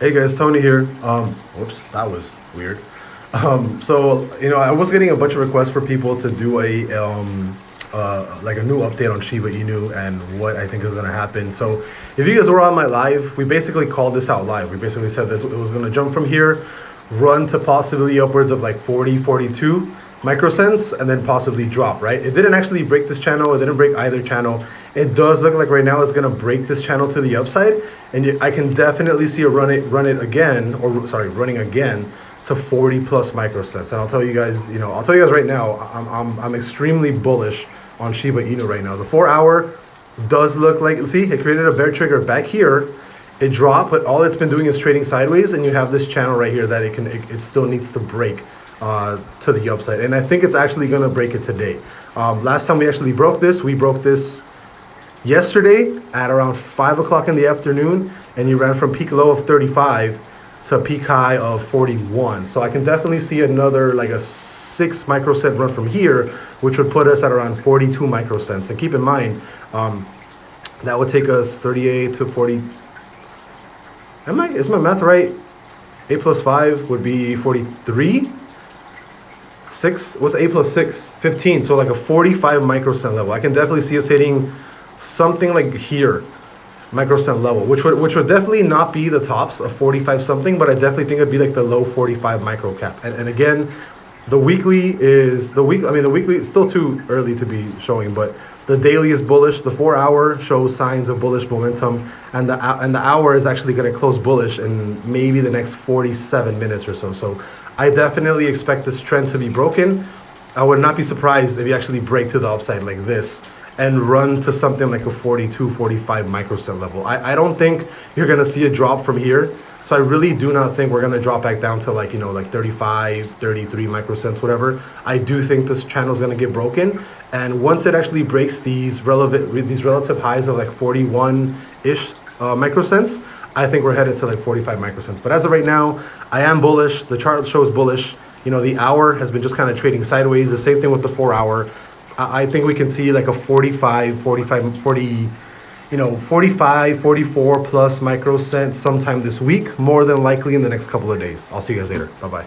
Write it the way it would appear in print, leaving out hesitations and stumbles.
Hey guys, Tony here. Whoops, that was weird. I was getting a bunch of requests for people to do like a new update on Shiba Inu and what I think is going to happen. So if you guys were on my live, we basically called this out live. We basically said this, it was going to jump from here, run to possibly upwards of like 40, 42 microcents, and then possibly drop, right? It didn't actually break this channel. It didn't break either channel. It does look like right now it's going to break this channel to the upside, and I can definitely see it running again to 40 plus microcents. And I'll tell you guys, right now, I'm extremely bullish on Shiba Inu right now. The 4 hour does look like, see, it created a bear trigger back here. It dropped, but all it's been doing is trading sideways, and you have this channel right here that it still needs to break to the upside, and I think it's actually going to break it today. Last time we actually broke this, yesterday at around 5 o'clock in the afternoon, and you ran from peak low of 35 to peak high of 41. So I can definitely see another like a 6 microcent run from here, which would put us at around 42 microcents. And keep in mind, that would take us 38 to 40. Is my math right? 8 plus 5 would be 43. 6, what's 8 plus 6? 15, so like a 45 microcent level. I can definitely see us hitting something like here, microcent level, which would definitely not be the tops of 45 something, but I definitely think it'd be like the low 45 micro cap. And again, the weekly is, the weekly is still too early to be showing, but the daily is bullish. The 4 hour shows signs of bullish momentum, and the hour is actually going to close bullish in maybe the next 47 minutes or so. So I definitely expect this trend to be broken. I would not be surprised if you actually break to the upside like this and run to something like a 42, 45 microcent level. I don't think you're going to see a drop from here. So I really do not think we're going to drop back down to like 35, 33 microcents, whatever. I do think this channel is going to get broken. And once it actually breaks these relative highs of like 41-ish microcents, I think we're headed to like 45 microcents. But as of right now, I am bullish. The chart shows bullish. The hour has been just kind of trading sideways. The same thing with the 4 hour. I think we can see like a 45, 44 plus microcents sometime this week, more than likely in the next couple of days. I'll see you guys later. Bye-bye.